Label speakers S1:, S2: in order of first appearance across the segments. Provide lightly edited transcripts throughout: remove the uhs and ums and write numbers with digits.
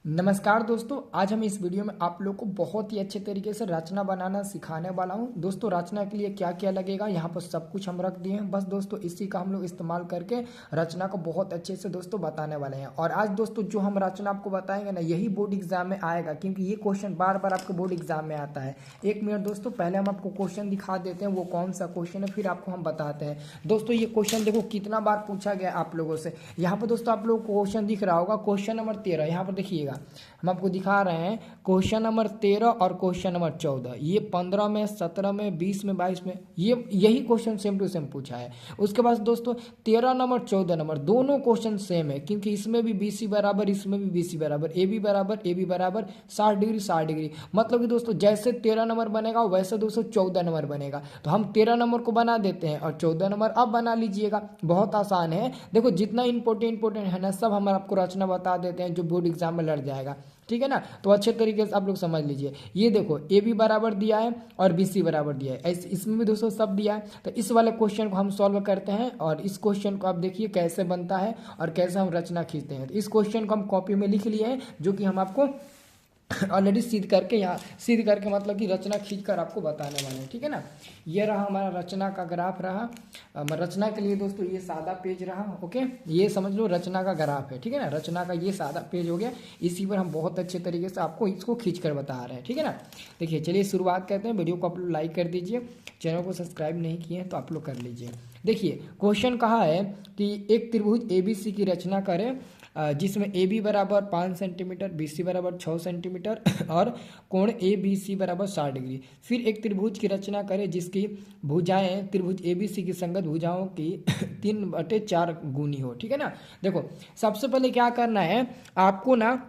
S1: नमस्कार दोस्तों, आज हम इस वीडियो में आप लोग को बहुत ही अच्छे तरीके से रचना बनाना सिखाने वाला हूं। दोस्तों रचना के लिए क्या क्या लगेगा यहाँ पर सब कुछ हम रख दिए हैं। बस दोस्तों इसी का हम लोग इस्तेमाल करके रचना को बहुत अच्छे से दोस्तों बताने वाले हैं। और आज दोस्तों जो हम रचना आपको बताएंगे ना, यही बोर्ड एग्जाम में आएगा, क्योंकि ये क्वेश्चन बार बार आपके बोर्ड एग्जाम में आता है। एक मिनट दोस्तों, पहले हम आपको क्वेश्चन दिखा देते हैं वो कौन सा क्वेश्चन है, फिर आपको हम बताते हैं। दोस्तों ये क्वेश्चन देखो कितना बार पूछा गया आप लोगों से। यहाँ पर दोस्तों आप लोग को क्वेश्चन दिख रहा होगा, क्वेश्चन नंबर 13। यहाँ पर देखिएगा, हम आपको दिखा रहे हैं क्वेश्चन नंबर 13 और क्वेश्चन नंबर 14। ये 15 में, 17 में, 20 में, 22 में यही क्वेश्चन सेम टू सेम पूछा है। उसके बाद दोस्तों 13 नंबर 14 नंबर दोनों क्वेश्चन सेम है, क्योंकि इसमें भी BC बराबर, इसमें भी BC बराबर, AB बराबर, AB बराबर 60 डिग्री 60 डिग्री। मतलब कि दोस्तों जैसे 13 नंबर बनेगा वैसे दोस्तों 14 नंबर बनेगा। तो हम 13 नंबर को बना देते हैं और 14 नंबर अब बना लीजिएगा। बहुत आसान है। देखो जितना इंपॉर्टेंट है ना, सब हम आपको रचना बता देते हैं जो बोर्ड एग्जाम में लड़ जाएगा। ठीक है ना, तो अच्छे तरीके से आप लोग समझ लीजिए। ये देखो AB बराबर दिया है और BC बराबर दिया है, इसमें भी दोस्तों सब दिया है। तो इस वाले क्वेश्चन को हम सॉल्व करते हैं और इस क्वेश्चन को आप देखिए कैसे बनता है और कैसे हम रचना खींचते हैं। तो इस क्वेश्चन को हम कॉपी में लिख लिए हैं, जो कि हम आपको ऑलरेडी सीध करके यहाँ सीध करके मतलब कि रचना खींच कर आपको बताने वाले हैं। ठीक है ना, ये रहा हमारा रचना का ग्राफ रहा। रचना के लिए दोस्तों ये सादा पेज रहा। ओके, ये समझ लो रचना का ग्राफ है। ठीक है ना, रचना का ये सादा पेज हो गया। इसी पर हम बहुत अच्छे तरीके से आपको इसको खींच कर बता रहे हैं। ठीक है ना, देखिए चलिए शुरुआत करते हैं। वीडियो को आप लोग लाइक कर दीजिए, चैनल को सब्सक्राइब नहीं किए हैं तो आप लोग कर लीजिए। देखिए क्वेश्चन कहा है कि एक त्रिभुज ABC की रचना करें, जिसमें AB बराबर 5 सेंटीमीटर, BC बराबर 6 सेंटीमीटर और कोण ABC बराबर 60 डिग्री। फिर एक त्रिभुज की रचना करें जिसकी भुजाएं त्रिभुज ABC की संगत भुजाओं की 3/4 गुनी हो। ठीक है ना, देखो सबसे पहले क्या करना है आपको ना,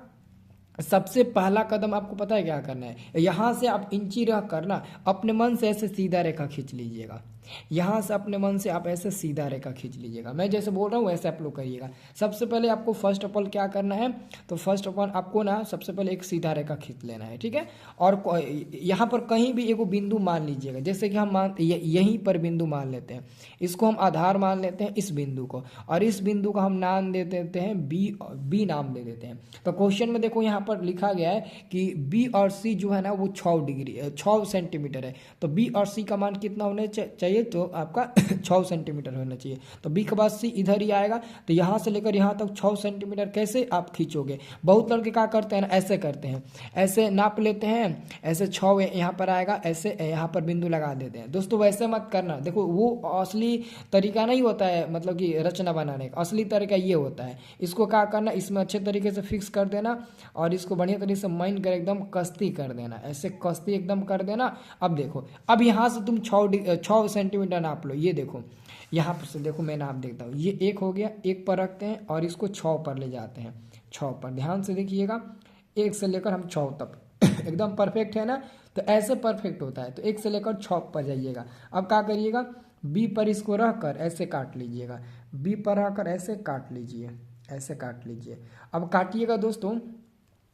S1: सबसे पहला कदम आपको पता है क्या करना है। यहाँ से आप इंची रह करना अपने मन से ऐसे सीधा रेखा खींच लीजिएगा। यहाँ से अपने मन से आप ऐसे सीधा रेखा खींच लीजिएगा। मैं जैसे बोल रहा हूँ वैसे आप लोग करिएगा। सबसे पहले आपको फर्स्ट ऑफ ऑल क्या करना है, तो फर्स्ट ऑफ ऑल आपको ना सबसे पहले एक सीधा रेखा खींच लेना है। ठीक है, और यहाँ पर कहीं भी एक बिंदु मान लीजिएगा। जैसे कि हम यहीं पर बिंदु मान लेते हैं, इसको हम आधार मान लेते हैं इस बिंदु को, और इस बिंदु का हम नाम दे देते हैं बी नाम दे देते हैं। तो क्वेश्चन में देखो यहाँ पर लिखा गया है कि B और C जो है ना वो 6 सेंटीमीटर है। तो B और C का मान कितना होना चाहिए, तो आपका 6 सेंटीमीटर होना चाहिए। तो B के बाद C इधर ही आएगा। तो यहाँ से लेकर यहाँ तक 6 सेंटीमीटर कैसे आप खींचोगे। बहुत लड़के क्या करते हैं ना, ऐसे करते हैं, ऐसे नाप लेते हैं, ऐसे 6 यहाँ पर आएगा, ऐसे यहाँ पर बिंदु लगा देते हैं। दोस्तों वैसे मत करना। देखो वो असली तरीका नहीं होता है, मतलब कि रचना बनाने का असली तरीका ये होता है। इसको क्या करना, इसमें अच्छे तरीके से फिक्स कर देना और इसको बढ़िया तरीके से माइन कर एकदम कस्ती कर देना, ऐसे कस्ती एकदम कर देना। अब देखो, अब यहाँ से तुम 6 सेंटीमीटर नाप लो। ये देखो यहाँ पर से देखो, मैं नाप देखता हूँ। ये 1 हो गया, 1 पर रखते हैं और इसको 6 पर ले जाते हैं। 6 पर ध्यान से देखिएगा, 1 से लेकर हम 6 तक एकदम परफेक्ट है ना। तो ऐसे परफेक्ट होता है। तो 1 से लेकर 6 पर जाइएगा। अब क्या करिएगा, B पर इसको रख कर ऐसे काट लीजिएगा। B पर रखकर ऐसे काट लीजिए, ऐसे काट लीजिए। अब काटिएगा दोस्तों,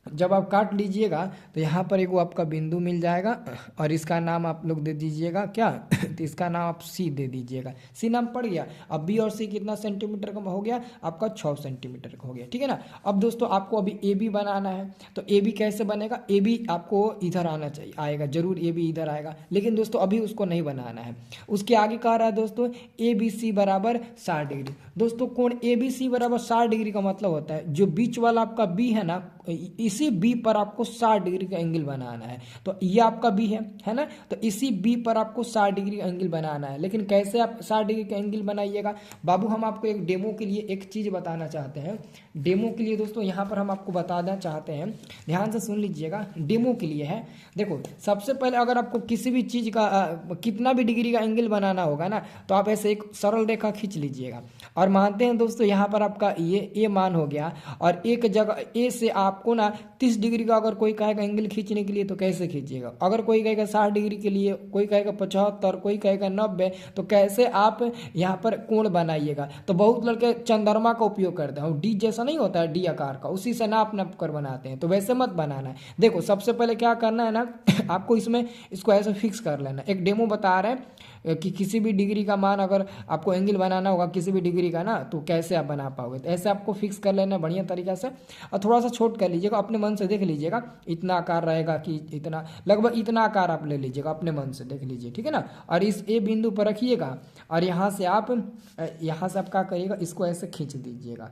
S1: जब आप काट लीजिएगा तो यहाँ पर एगो आपका बिंदु मिल जाएगा और इसका नाम आप लोग दे दीजिएगा क्या तो इसका नाम आप C दे दीजिएगा। C नाम पड़ गया। अब B और C कितना सेंटीमीटर का हो गया आपका, 6 सेंटीमीटर का हो गया। ठीक है ना, अब दोस्तों आपको अभी AB बनाना है। तो AB कैसे बनेगा, AB आपको इधर आना चाहिए, आएगा जरूर, AB इधर आएगा। लेकिन दोस्तों अभी उसको नहीं बनाना है। उसके आगे कह रहा है दोस्तों ABC बराबर 60 डिग्री। दोस्तों कोण ABC बराबर 60 डिग्री का मतलब होता है जो बीच वाला आपका B है ना, इसी B पर आपको 60 डिग्री का एंगल बनाना है। तो ये आपका B है ना, तो इसी B पर आपको 60 डिग्री का एंगल बनाना है। लेकिन कैसे आप 60 डिग्री का एंगल बनाइएगा बाबू, हम आपको एक डेमो के लिए एक चीज़ बताना चाहते हैं। डेमो के लिए दोस्तों यहाँ पर हम आपको बताना चाहते हैं, ध्यान से सुन लीजिएगा। डेमो के लिए है, देखो सबसे पहले अगर आपको किसी भी चीज़ का कितना भी डिग्री का एंगल बनाना होगा ना, तो आप ऐसे एक सरल रेखा खींच लीजिएगा। और मानते हैं दोस्तों यहाँ पर आपका ये मान हो गया, और एक जगह A से आपको ना 30 डिग्री का अगर कोई कहेगा एंगल खींचने के लिए तो कैसे खींचिएगा। अगर कोई कहेगा 60 डिग्री के लिए, कोई कहेगा 75, कोई कहेगा 90, तो कैसे आप यहाँ पर कोण बनाइएगा। तो बहुत लड़के चंद्रमा का उपयोग करते हैं, डी जैसा नहीं होता है, डी आकार का, उसी से नाप नाप कर बनाते हैं। तो वैसे मत बनाना है। देखो सबसे पहले क्या करना है ना आपको इसमें इसको ऐसे फिक्स कर लेना। एक डेमो बता रहे हैं, कि किसी भी डिग्री का मान अगर आपको एंगल बनाना होगा किसी भी डिग्री का ना, तो कैसे आप बना पाओगे। तो ऐसे आपको फिक्स कर लेना बढ़िया तरीक़ा से, और थोड़ा सा छोट कर लीजिएगा, अपने मन से देख लीजिएगा इतना आकार रहेगा कि इतना, लगभग इतना आकार आप ले लीजिएगा, अपने मन से देख लीजिए, ठीक है ना। और इस ए बिंदु पर रखिएगा, और यहाँ से आप क्या करिएगा, इसको ऐसे खींच दीजिएगा,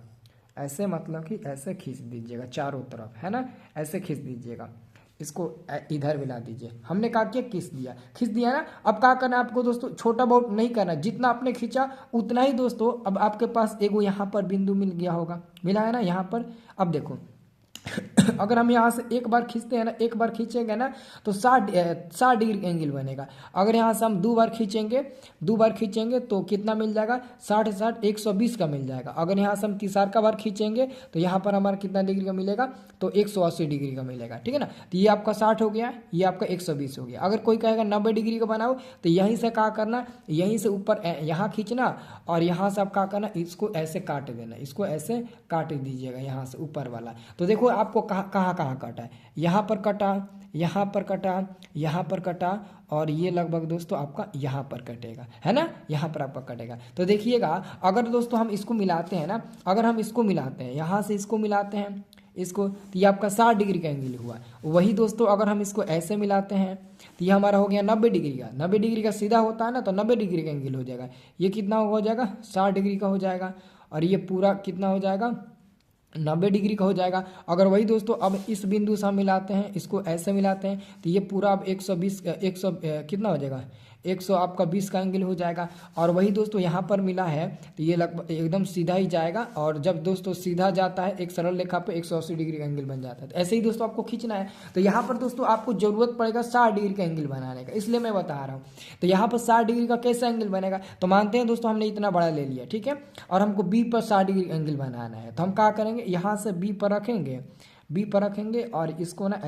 S1: ऐसे मतलब कि ऐसे खींच दीजिएगा चारों तरफ, है ना, ऐसे खींच दीजिएगा, इसको इधर मिला दीजिए। हमने क्या किया, खींच दिया ना। अब क्या करना है आपको दोस्तों, छोटा बहुत नहीं करना, जितना आपने खींचा उतना ही दोस्तों। अब आपके पास एगो यहाँ पर बिंदु मिल गया होगा, मिला है ना यहाँ पर। अब देखो अगर हम यहाँ से एक बार खींचते हैं ना, एक बार खींचेंगे ना तो 60 डिग्री एंगल बनेगा। अगर यहाँ से हम दो बार खींचेंगे तो कितना मिल जाएगा, 60 120 का मिल जाएगा। अगर यहाँ से हम तीसरा बार खींचेंगे तो यहाँ पर हमारा कितना डिग्री का मिलेगा, तो 180 डिग्री का मिलेगा, ठीक है ना। तो ये आपका 60 हो गया, ये आपका 120 हो गया। अगर कोई कहेगा 90 डिग्री का बनाओ, तो यहीं से क्या करना, यहीं से ऊपर यहाँ खींचना, और यहाँ से आप क्या करना, इसको ऐसे काट देना, इसको ऐसे काट दीजिएगा यहाँ से ऊपर वाला। तो देखो आपको कहाँ कहाँ काटा है, यहाँ पर कटा, यहाँ पर कटा, यहाँ पर कटा, और ये लगभग दोस्तों आपका यहाँ पर कटेगा, है ना, यहाँ पर आपका कटेगा। तो देखिएगा अगर दोस्तों हम इसको मिलाते हैं ना, अगर हम इसको मिलाते हैं, यहाँ से इसको मिलाते हैं इसको, तो ये आपका 60 डिग्री का एंगल हुआ। वही दोस्तों अगर हम इसको ऐसे मिलाते हैं तो ये हमारा हो गया 90 डिग्री का। 90 डिग्री का सीधा होता है ना, तो 90 डिग्री का एंगल हो जाएगा। ये कितना हो जाएगा, 60 डिग्री का हो जाएगा, और ये पूरा कितना हो जाएगा, 90 डिग्री का हो जाएगा। अगर वही दोस्तों अब इस बिंदु से हम मिलाते हैं, इसको ऐसे मिलाते हैं, तो ये पूरा अब 120 कितना हो जाएगा, 100 आपका 20 का एंगल हो जाएगा। और वही दोस्तों यहाँ पर मिला है तो ये लगभग एकदम सीधा ही जाएगा, और जब दोस्तों सीधा जाता है एक सरल रेखा पे 180 डिग्री का एंगल बन जाता है। तो ऐसे ही दोस्तों आपको खींचना है। तो यहाँ पर दोस्तों आपको जरूरत पड़ेगा 60 डिग्री का एंगल बनाने का, इसलिए मैं बता रहा हूँ। तो यहाँ पर 60 डिग्री का कैसा एंगल बनेगा, तो मानते हैं दोस्तों हमने इतना बड़ा ले लिया, ठीक है, और हमको बी पर 60 डिग्री एंगल बनाना है। तो हम क्या करेंगे, यहाँ से बी पर रखेंगे, और इसको ना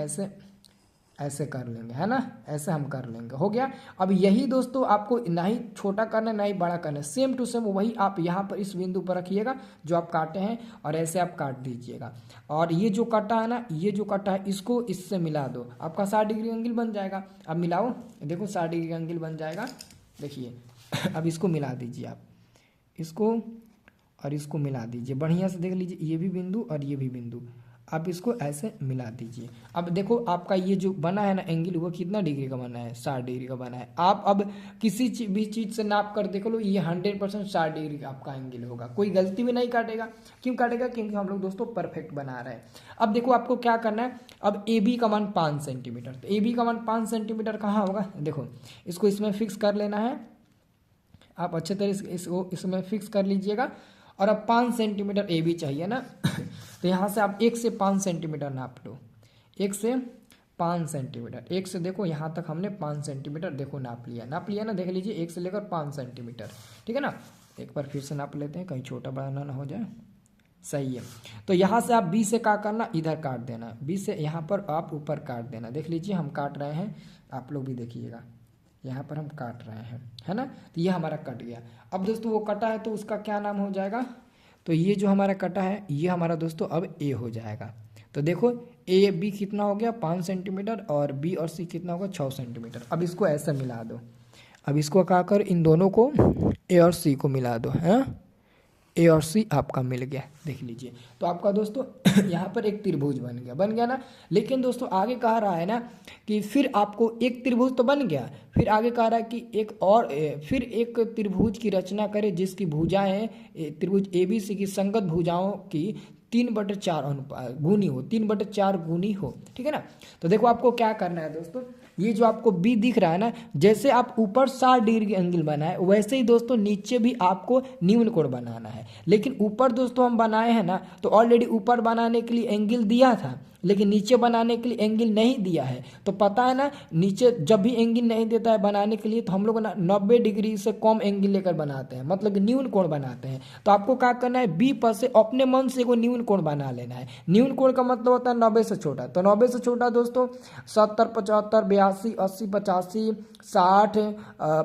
S1: ऐसे कर लेंगे, है ना, ऐसे हम कर लेंगे, हो गया। अब यही दोस्तों आपको ना ही छोटा करना है ना ही बड़ा करना है, सेम टू सेम वही आप यहाँ पर इस बिंदु पर रखिएगा जो आप काटे हैं, और ऐसे आप काट दीजिएगा। और ये जो कटा है ना, ये जो कटा है इसको इससे मिला दो, आपका 60 डिग्री एंगल बन जाएगा। अब मिलाओ, देखो 60 डिग्री एंगल बन जाएगा, देखिए अब इसको मिला दीजिए आप, इसको और इसको मिला दीजिए बढ़िया से, देख लीजिए ये भी बिंदु और ये भी बिंदु, आप इसको ऐसे मिला दीजिए। अब देखो आपका ये जो बना है ना एंगल, वो कितना डिग्री का बना है, 60 डिग्री का बना है। आप अब किसी भी चीज़ से नाप कर देख लो, ये 100% 60 डिग्री का आपका एंगल होगा, कोई गलती भी नहीं काटेगा। क्यों काटेगा, क्योंकि हम लोग दोस्तों परफेक्ट बना रहे हैं। अब देखो आपको क्या करना है, अब ए बी का मान 5 सेंटीमीटर, तो ए बी का मान 5 सेंटीमीटर कहाँ होगा, देखो इसको इसमें फिक्स कर लेना है, आप अच्छे तरह से इसको इसमें फिक्स कर लीजिएगा। और अब 5 सेंटीमीटर ए बी चाहिए ना तो यहाँ से आप 1 से 5 सेंटीमीटर नाप लो, 1 से 5 सेंटीमीटर, 1 से देखो यहाँ तक हमने 5 सेंटीमीटर देखो नाप लिया ना, देख लीजिए 1 से लेकर 5 सेंटीमीटर, ठीक है ना। एक बार फिर से नाप लेते हैं, कहीं छोटा बड़ा ना हो जाए, सही है। तो यहाँ से आप बी से क्या करना, इधर काट देना, बी से यहाँ पर आप ऊपर काट देना, देख लीजिए हम काट रहे हैं, आप लोग भी देखिएगा, यहाँ पर हम काट रहे हैं, है ना। तो ये हमारा कट गया। अब दोस्तों वो कटा है तो उसका क्या नाम हो जाएगा, तो ये जो हमारा कटा है ये हमारा दोस्तों अब ए हो जाएगा। तो देखो ए बी कितना हो गया 5 सेंटीमीटर, और बी और सी कितना होगा 6 सेंटीमीटर। अब इसको ऐसे मिला दो, अब इसको क्या कर, इन दोनों को ए और सी को मिला दो, है, ए और सी आपका मिल गया, देख लीजिए। तो आपका दोस्तों यहाँ पर एक त्रिभुज बन गया ना। लेकिन दोस्तों आगे कह रहा है ना कि फिर आपको एक त्रिभुज तो बन गया, फिर आगे कह रहा है कि फिर एक त्रिभुज की रचना करें जिसकी भुजाएं त्रिभुज ABC की संगत भुजाओं की 3/4 गुनी हो, 3/4 गुनी हो, ठीक है ना। तो देखो आपको क्या करना है दोस्तों, ये जो आपको बी दिख रहा है ना, जैसे आप ऊपर 60 डिग्री एंगल बनाए वैसे ही दोस्तों नीचे भी आपको न्यून कोण बनाना है। लेकिन ऊपर दोस्तों हम बनाए हैं ना, तो ऑलरेडी ऊपर बनाने के लिए एंगल दिया था, लेकिन नीचे बनाने के लिए एंगल नहीं दिया है। तो पता है ना, नीचे जब भी एंगल नहीं देता है बनाने के लिए तो हम लोग ना 90 डिग्री से कम एंगल लेकर बनाते हैं, मतलब न्यून कोण बनाते हैं। तो आपको क्या करना है, बी पर से अपने मन से को न्यून कोण बना लेना है। न्यून कोण का मतलब होता है 90 से छोटा। तो 90 से छोटा दोस्तों 70, 75, 82, 80, 85, 60,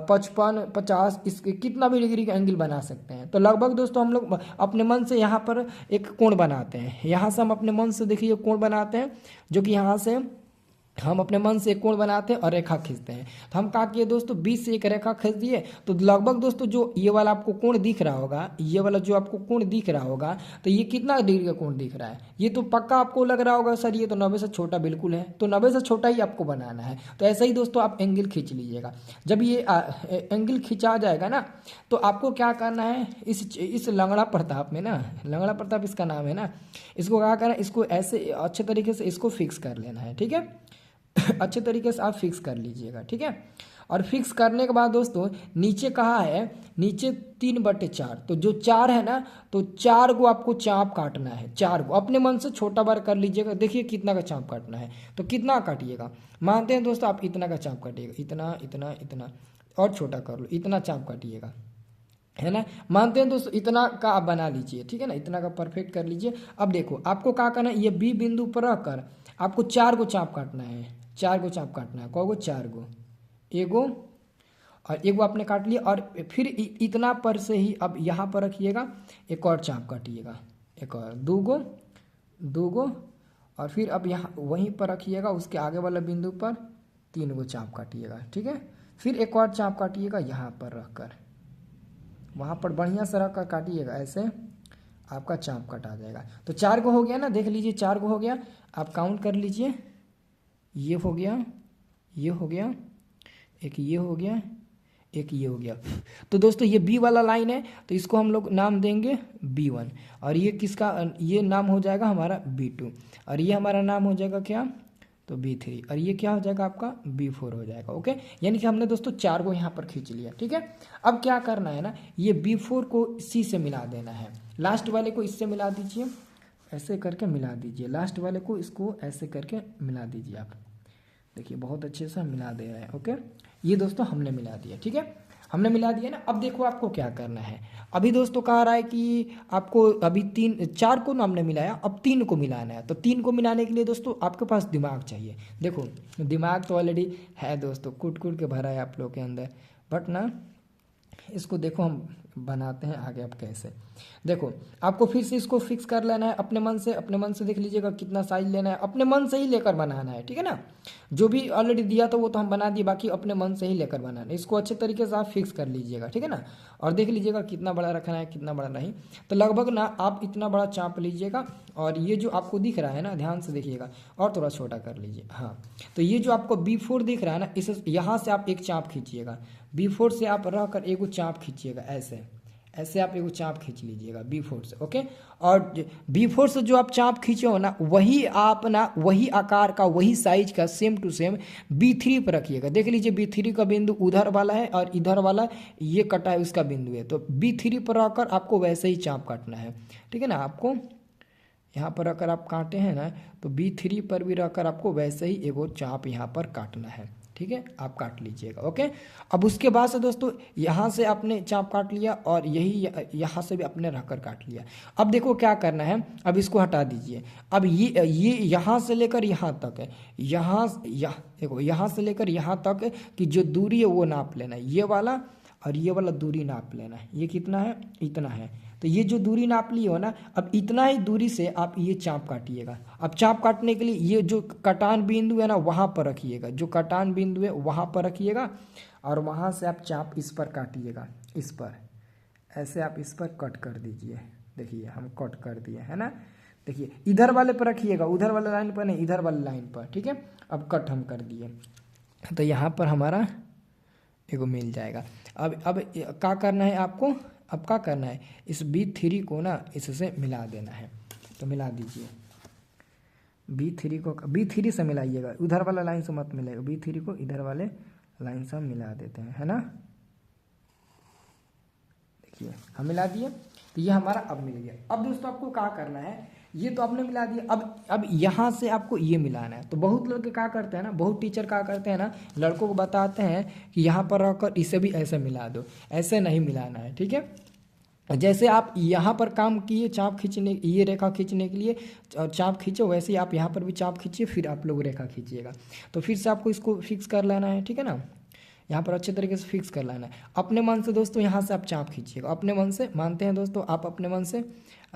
S1: 55, 50, इसके कितना भी डिग्री का एंगल बना सकते हैं। तो लगभग दोस्तों हम लोग अपने मन से यहाँ पर एक कोण बनाते हैं, यहाँ से हम अपने मन से देखिए कोण बनाते हैं, जो कि यहाँ से हम अपने मन से एक कोण बनाते हैं और रेखा खींचते हैं। तो हम क्या किए दोस्तों, 20 से एक रेखा खींच दिए। तो लगभग दोस्तों जो ये वाला आपको कोण दिख रहा होगा, ये वाला जो आपको कोण दिख रहा होगा, तो ये कितना डिग्री का कोण दिख रहा है, ये तो पक्का आपको लग रहा होगा सर ये तो 90 से छोटा बिल्कुल है। तो 90 से छोटा ही आपको बनाना है। तो ऐसे ही दोस्तों आप एंगल खींच लीजिएगा। जब ये एंगल खींचा जाएगा ना, तो आपको क्या करना है, इस लंगड़ा प्रताप में ना, लंगड़ा प्रताप इसका नाम है ना, इसको क्या करना है, इसको ऐसे अच्छे तरीके से इसको फिक्स कर लेना है। ठीक है, अच्छे तरीके से आप फिक्स कर लीजिएगा। ठीक है, और फिक्स करने के बाद दोस्तों नीचे कहा है, नीचे 3/4, तो जो 4 है ना, तो 4 को आपको चाप काटना है। 4 को अपने मन से छोटा बार कर लीजिएगा। देखिए कितना का चाप काटना है, तो कितना काटिएगा, मानते हैं दोस्तों आप इतना का चाप काटिएगा, इतना इतना इतना, और छोटा कर लो, इतना चाप काटिएगा, है ना। मानते हैं दोस्तों इतना का आप बना लीजिए। ठीक है ना, इतना का परफेक्ट कर लीजिए। अब देखो आपको क्या करना है, ये बी बिंदु पर रखकर आपको 4 को चाप काटना है। 4 को चाप काटना है, कौगो 4 गो, एगो और एगो आपने काट लिया। और फिर इतना पर से ही अब यहाँ पर रखिएगा, एक और चाप काटिएगा, एक और 2 गो, 2 गो, और फिर अब यहाँ वहीं पर रखिएगा, उसके आगे वाला बिंदु पर 3 गो चाप काटिएगा। ठीक है, फिर एक और चाप काटिएगा यहाँ पर रखकर, वहाँ पर बढ़िया से रख कर काटिएगा, ऐसे आपका चाप कट आ जाएगा। तो 4 को हो गया ना, देख लीजिए 4 को हो गया। आप काउंट कर लीजिए, ये हो गया, ये हो गया, एक ये हो गया, एक ये हो गया। तो दोस्तों ये बी वाला लाइन है, तो इसको हम लोग नाम देंगे B1, और ये किसका, ये नाम हो जाएगा हमारा B2, और ये हमारा नाम हो जाएगा क्या, तो B3, और ये क्या हो जाएगा आपका B4 हो जाएगा। ओके, यानी कि हमने दोस्तों 4 को यहाँ पर खींच लिया। ठीक है, अब क्या करना है ना, ये B4 को C से मिला देना है, लास्ट वाले को इससे मिला दीजिए, ऐसे करके मिला दीजिए, लास्ट वाले को इसको ऐसे करके मिला दीजिए। आप देखिए बहुत अच्छे से मिला दे रहे हैं। ओके, ये दोस्तों हमने मिला दिया। ठीक है, हमने मिला दिया ना। अब देखो आपको क्या करना है, अभी दोस्तों कह रहा है कि आपको अभी 4 को हमने मिलाया, अब 3 को मिलाना है। तो 3 को मिलाने के लिए दोस्तों आपके पास दिमाग चाहिए। देखो दिमाग तो ऑलरेडी है दोस्तों, कूट कूट के भरा है आप लोग के अंदर, बट ना इसको देखो हम बनाते हैं आगे। अब कैसे, देखो आपको फिर से इसको फिक्स कर लेना है अपने मन से। अपने मन से देख लीजिएगा कितना साइज लेना है, अपने मन से ही लेकर बनाना है। ठीक है ना, जो भी ऑलरेडी दिया था वो तो हम बना दिए, बाकी अपने मन से ही लेकर बनाना है। इसको अच्छे तरीके से आप फिक्स कर लीजिएगा। ठीक है ना, और देख लीजिएगा कितना बड़ा रखना है, कितना बड़ा नहीं। तो लगभग ना आप इतना बड़ा चाप लीजिएगा, और ये जो आपको दिख रहा है ना, ध्यान से देखिएगा, और थोड़ा छोटा कर लीजिए। हाँ, तो ये जो आपको B4 दिख रहा है ना, इसे यहाँ से आप एक चाप खींचिएगा, B4 से आप रह कर एगो चाप खींचिएगा, ऐसे ऐसे आप एगो चाप खींच लीजिएगा B4 से। ओके, और B4 से जो आप चाप खींचे हो ना, वही आप ना वही आकार का, वही साइज का, सेम टू सेम B3 पर रखिएगा। देख लीजिए B3 का बिंदु उधर वाला है, और इधर वाला ये कटा है उसका बिंदु है। तो B3 पर रखकर आपको वैसे ही चाप काटना है। ठीक है ना, आपको यहाँ पर रखकर आप काटे हैं ना, तो B3 पर भी रखकर आपको वैसे ही एगो चाप यहाँ पर काटना है। ठीक है, आप काट लीजिएगा। ओके, अब उसके बाद से दोस्तों यहाँ से आपने चाप काट लिया, और यही यहाँ से भी आपने रखकर काट लिया। अब देखो क्या करना है, अब इसको हटा दीजिए। अब ये यहाँ से लेकर यहाँ तक है, देखो यहाँ से लेकर यहाँ तक की जो दूरी है वो नाप लेना है, ये वाला और ये वाला दूरी नाप लेना है। ये कितना है, इतना है। तो ये जो दूरी नाप ली हो ना, अब इतना ही दूरी से आप ये चाप काटिएगा। अब चाप काटने के लिए ये जो कटान बिंदु है ना, वहाँ पर रखिएगा, जो कटान बिंदु है वहाँ पर रखिएगा, और वहाँ से आप चाप इस पर काटिएगा, इस पर ऐसे आप इस पर कट कर दीजिए। देखिए हम कट कर दिए है ना, देखिए इधर वाले पर रखिएगा, उधर वाले लाइन पर नहीं, इधर वाले लाइन पर। ठीक है, अब कट हम कर दिए, तो यहाँ पर हमारा एगो मिल जाएगा। अब क्या करना है आपको, अब क्या करना है, इस B3 को ना इससे मिला देना है। तो मिला दीजिए B3 से मिलाइएगा, उधर वाला लाइन से मत मिलाइएगा। B3 को इधर वाले लाइन से हम मिला देते हैं, है ना। देखिए हम मिला दिए, तो ये हमारा अब मिल गया। अब दोस्तों आपको क्या करना है, ये तो आपने मिला दिया, अब यहाँ से आपको ये मिलाना है। तो बहुत लोग क्या करते हैं ना, बहुत टीचर क्या करते हैं ना, लड़कों को बताते हैं कि यहाँ पर रखकर इसे भी ऐसे मिला दो, ऐसे नहीं मिलाना है। ठीक है, जैसे आप यहाँ पर काम किए चाप खींचने, ये रेखा खींचने के लिए और चाप खींचो, वैसे ही आप यहाँ पर भी चाप खींचिए, फिर आप लोग रेखा खींचिएगा। तो फिर से आपको इसको फिक्स कर लेना है। ठीक है ना, यहाँ पर अच्छे तरीके से फिक्स कर लेना है अपने मन से। दोस्तों यहाँ से आप चाप खींचिएगा अपने मन से, मानते हैं दोस्तों आप अपने मन से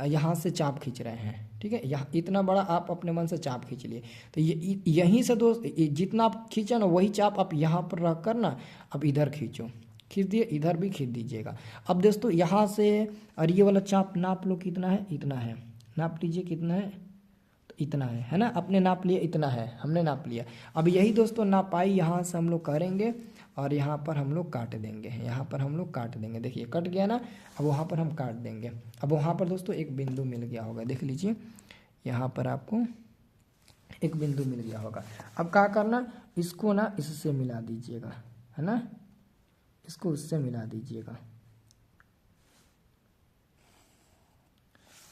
S1: यहाँ से चाप खींच रहे हैं। ठीक है। यहाँ इतना बड़ा आप अपने मन से चाप खींच लिए। तो ये यहीं से दोस्त जितना आप खींचा ना वही चाप आप यहाँ पर रख कर ना अब इधर खींचो, खींच दिए, इधर भी खींच दीजिएगा। अब दोस्तों यहाँ से और ये वाला चाप नाप लो कितना है, इतना है, नाप लीजिए कितना है, तो इतना है ना, अपने नाप लिया, इतना है, हमने नाप लिया। अब यही दोस्तों नापाई यहाँ से हम लोग करेंगे और यहाँ पर हम लोग काट देंगे, यहाँ पर हम लोग काट देंगे, देखिए कट गया ना। अब वहाँ पर हम काट देंगे। अब वहाँ पर दोस्तों एक बिंदु मिल गया होगा, देख लीजिए यहाँ पर आपको एक बिंदु मिल गया होगा। अब क्या करना, इसको ना इससे मिला दीजिएगा, है ना, इसको उससे मिला दीजिएगा।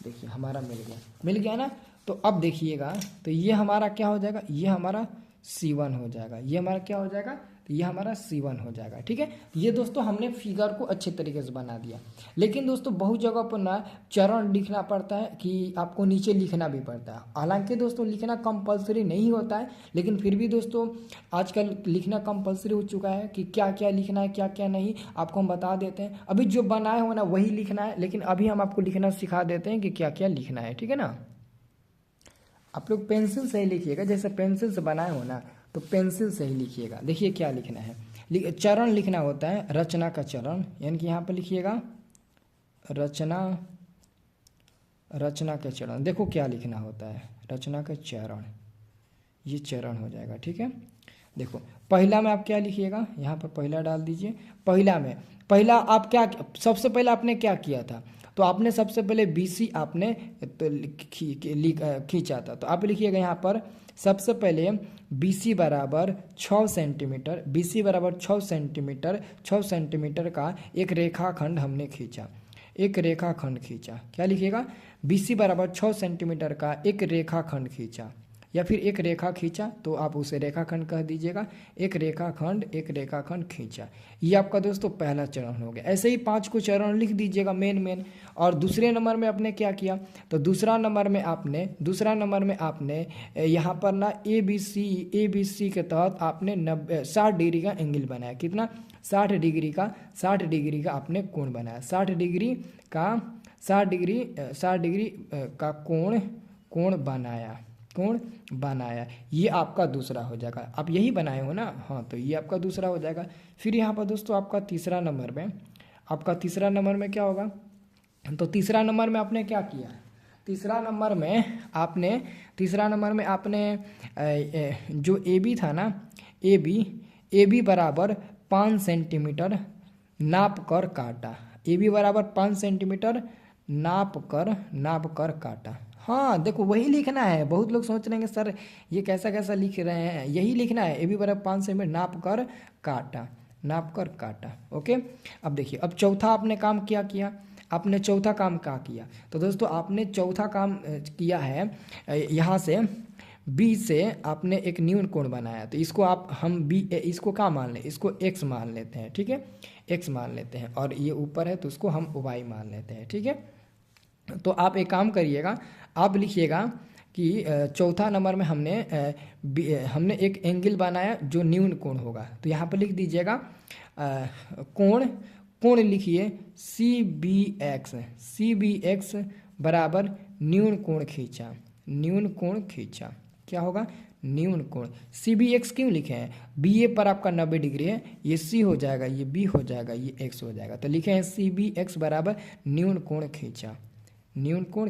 S1: देखिए हमारा मिल गया ना। तो अब देखिएगा, तो ये हमारा क्या हो जाएगा, ये हमारा C1 हो जाएगा, ये हमारा क्या हो जाएगा, तो ये हमारा C1 हो जाएगा। ठीक है, ये दोस्तों हमने फिगर को अच्छे तरीके से बना दिया। लेकिन दोस्तों बहुत जगह पर ना चरण लिखना पड़ता है कि आपको नीचे लिखना भी पड़ता है। हालांकि दोस्तों लिखना कंपलसरी नहीं होता है, लेकिन फिर भी दोस्तों आजकल लिखना कंपलसरी हो चुका है कि क्या क्या लिखना है क्या क्या नहीं, आपको हम बता देते हैं। अभी जो बनाए हो ना वही लिखना है, लेकिन अभी हम आपको लिखना सिखा देते हैं कि क्या क्या लिखना है। ठीक है ना, आप लोग पेंसिल से ही लिखिएगा, जैसे पेंसिल से बनाए हो ना तो पेंसिल से ही लिखिएगा। देखिए क्या लिखना है, चरण लिखना होता है, रचना का चरण, यानी कि यहाँ पर लिखिएगा रचना का चरण। देखो क्या लिखना होता है, रचना का चरण, ये चरण हो जाएगा। ठीक है, देखो पहला में आप क्या लिखिएगा, यहाँ पर पहला डाल दीजिए। पहला आप क्या, सबसे पहले आपने क्या किया था, तो आपने सबसे पहले BC आपने तो खींचा था। तो आप लिखिएगा यहाँ पर सबसे पहले BC बराबर 6 सेंटीमीटर, BC बराबर 6 सेंटीमीटर, 6 सेंटीमीटर का एक रेखाखंड हमने खींचा, एक रेखाखंड खींचा। क्या लिखिएगा, BC बराबर 6 सेंटीमीटर का एक रेखाखंड खींचा, या फिर एक रेखा खींचा तो आप उसे रेखाखंड कह दीजिएगा। एक रेखाखंड खींचा, ये आपका दोस्तों पहला चरण हो गया। ऐसे ही 5 को चरण लिख दीजिएगा मेन। और दूसरे नंबर में आपने क्या किया, तो दूसरा नंबर में आपने यहाँ पर ना ABC के तहत आपने 60 डिग्री का एंगल बनाया। कितना, 60 डिग्री का आपने कोण बनाया, 60 डिग्री का कोण बनाया। ये आपका दूसरा हो जाएगा। आप यही बनाए हो ना, हाँ, तो ये आपका दूसरा हो जाएगा। फिर यहाँ पर दोस्तों आपका तीसरा नंबर में क्या होगा, तो तीसरा नंबर में आपने क्या किया, तीसरा नंबर में आपने जो AB था ना, AB बराबर 5 सेंटीमीटर नाप कर काटा, AB बराबर 5 सेंटीमीटर नाप कर काटा। हाँ देखो वही लिखना है। बहुत लोग सोच रहे हैं सर ये कैसा लिख रहे हैं, यही लिखना है। AB बराबर 5 सेंटीमीटर नाप कर काटा। ओके, अब देखिए, अब चौथा आपने काम क्या किया, आपने चौथा काम क्या किया, तो दोस्तों आपने चौथा काम किया है, यहाँ से B से आपने एक न्यून कोण बनाया। तो इसको हम B इसको क्या मान लें, इसको X मान लेते हैं। ठीक है, X मान लेते हैं, और ये ऊपर है तो उसको हम Y मान लेते हैं। ठीक है, तो आप एक काम करिएगा, आप लिखिएगा कि चौथा नंबर में हमने एक एंगल बनाया जो न्यून कोण होगा। तो यहाँ पर लिख दीजिएगा कोण लिखिए CBX बराबर न्यून कोण खींचा। क्या होगा, न्यून कोण। CBX क्यों लिखे हैं, BA पर आपका 90 डिग्री है, ये C हो जाएगा, ये B हो जाएगा, ये X हो जाएगा। तो लिखे हैं CBX बराबर न्यून कोण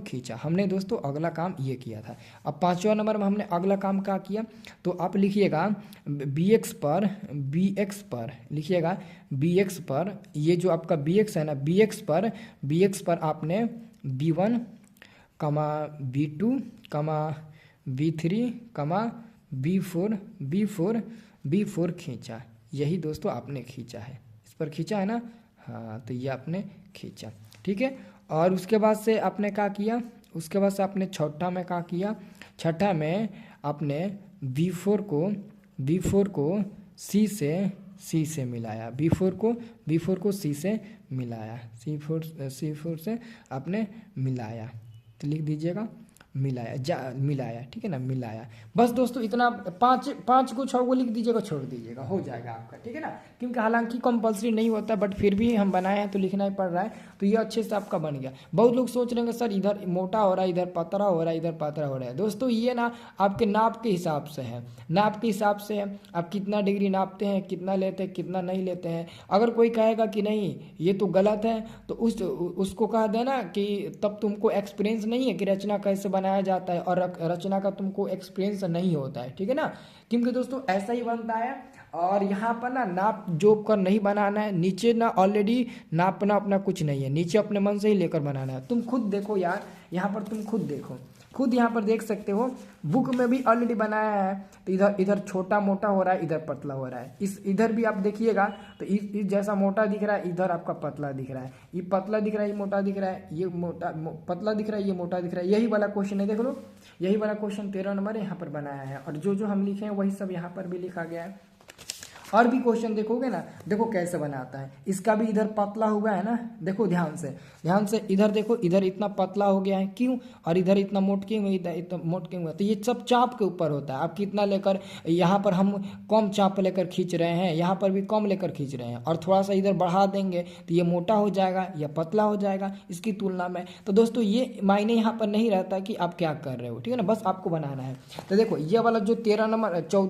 S1: खींचा। हमने दोस्तों अगला काम ये किया था। अब 5वां नंबर में हमने अगला काम क्या किया, तो आप लिखिएगा BX पर लिखिएगा, BX पर ये जो आपका BX है ना, BX पर आपने B1, B2, B3, B4 खींचा। यही दोस्तों आपने खींचा है, इस पर खींचा है ना, हाँ, तो ये आपने खींचा। ठीक है, और उसके बाद से आपने क्या किया, उसके बाद से आपने छठा में क्या किया, छठा में आपने B4 को C से मिलाया, B4 को C से मिलाया, C4 से आपने मिलाया। तो लिख दीजिएगा मिलाया, ठीक है ना, मिलाया। बस दोस्तों इतना, पाँच को 6 को लिख दीजिएगा, छोड़ दीजिएगा, हो जाएगा आपका, ठीक है ना। क्योंकि हालांकि कंपलसरी नहीं होता, बट फिर भी हम बनाए हैं तो लिखना ही पड़ रहा है। तो ये अच्छे से आपका बन गया। बहुत लोग सोच रहे हैं सर इधर मोटा हो रहा है, इधर पतला हो रहा है, इधर पतला हो रहा है। दोस्तों ये ना आपके नाप के हिसाब से है, नाप के हिसाब से है, आप कितना डिग्री नापते हैं, कितना लेते हैं, कितना नहीं लेते हैं। अगर कोई कहेगा कि नहीं ये तो गलत है, तो उसको कह देना कि तब तुमको एक्सपीरियंस नहीं है कि रचना कैसे बनाया जाता है, और रचना का तुमको एक्सपीरियंस नहीं होता है, ठीक है ना। क्योंकि दोस्तों ऐसा ही बनता है। और यहाँ पर ना नाप जोप कर नहीं बनाना है, नीचे ना ऑलरेडी नापना अपना कुछ नहीं है, नीचे अपने मन से ही लेकर बनाना है। तुम खुद देखो यार, यहाँ पर तुम खुद देखो, खुद यहाँ पर देख सकते हो, बुक में भी ऑलरेडी बनाया है। तो इधर इधर छोटा मोटा हो रहा है, इधर पतला हो रहा है। इधर भी आप देखिएगा तो इस जैसा मोटा दिख रहा है, इधर आपका पतला दिख रहा है। ये पतला दिख रहा है, ये मोटा दिख रहा है, ये पतला दिख रहा है, ये मोटा दिख रहा है। यही वाला क्वेश्चन है, देख लो, यही वाला क्वेश्चन 13 नंबर यहाँ पर बनाया है। और जो हम लिखे हैं वही सब यहाँ पर भी लिखा गया है। और भी क्वेश्चन देखोगे ना, देखो कैसे बनाता है। इसका भी इधर पतला हुआ है ना, देखो ध्यान से इधर देखो, इधर इतना पतला हो गया है, क्यों, और इधर इतना मोट क्यों, इधर इतना मोट क्यों हुआ। तो ये सब चाप के ऊपर होता है। आप कितना लेकर, यहाँ पर हम कम चाप लेकर खींच रहे हैं, यहाँ पर भी कम लेकर खींच रहे हैं, और थोड़ा सा इधर बढ़ा देंगे तो ये मोटा हो जाएगा या पतला हो जाएगा इसकी तुलना में। तो दोस्तों ये मायने यहाँ पर नहीं रहता कि आप क्या कर रहे हो, ठीक है ना, बस आपको बनाना है। तो देखो ये वाला जो 14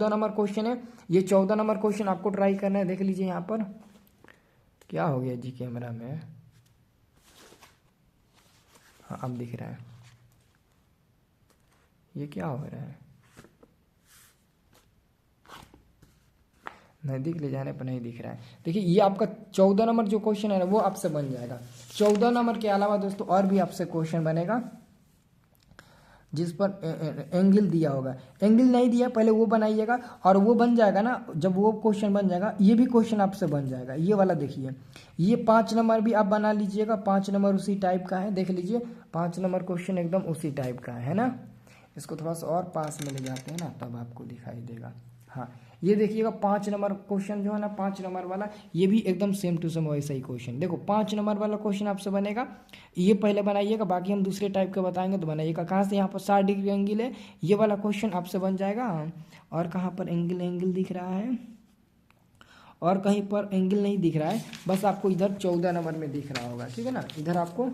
S1: नंबर क्वेश्चन है, ये 14 नंबर क्वेश्चन आपको ट्राई करना है। देख लीजिए यहाँ पर क्या हो गया जी, कैमरा में, हाँ अब दिख रहा है। ये क्या हो रहा है, नज़दीक ले जाने पर नहीं दिख रहा है। देखिए ये आपका 14 नंबर जो क्वेश्चन है ना, वो आपसे बन जाएगा। 14 नंबर के अलावा दोस्तों और भी आपसे क्वेश्चन बनेगा जिस पर एंगल दिया होगा। एंगल नहीं दिया, पहले वो बनाइएगा, और वो बन जाएगा ना, जब वो क्वेश्चन बन जाएगा ये भी क्वेश्चन आपसे बन जाएगा। ये वाला देखिए, ये 5 नंबर भी आप बना लीजिएगा। 5 नंबर उसी टाइप का है, देख लीजिए 5 नंबर क्वेश्चन एकदम उसी टाइप का है ना। इसको थोड़ा सा और पास में ले जाते हैं ना, तब आपको दिखाई देगा। हाँ ये देखिएगा 5 नंबर क्वेश्चन जो है ना, 5 नंबर वाला, ये भी एकदम सेम टू सेम वैसा ही क्वेश्चन। देखो 5 नंबर वाला क्वेश्चन आपसे बनेगा, ये पहले बनाइएगा, बाकी हम दूसरे टाइप के बताएंगे तो बनाइएगा। कहाँ से, यहाँ पर 60 डिग्री एंगल है, ये वाला क्वेश्चन आपसे बन जाएगा। और कहाँ पर एंगल दिख रहा है, और कहीं पर एंगल नहीं दिख रहा है, बस आपको इधर 14 नंबर में दिख रहा होगा, ठीक है ना, इधर आपको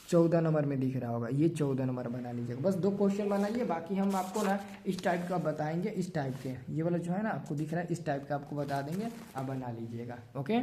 S1: 14 नंबर में दिख रहा होगा। ये 14 नंबर बना लीजिएगा। बस 2 क्वेश्चन बनाइए, बाकी हम आपको ना इस टाइप का बताएंगे, इस टाइप के, ये वाला जो है ना आपको दिख रहा है, इस टाइप का आपको बता देंगे, आप बना लीजिएगा। ओके।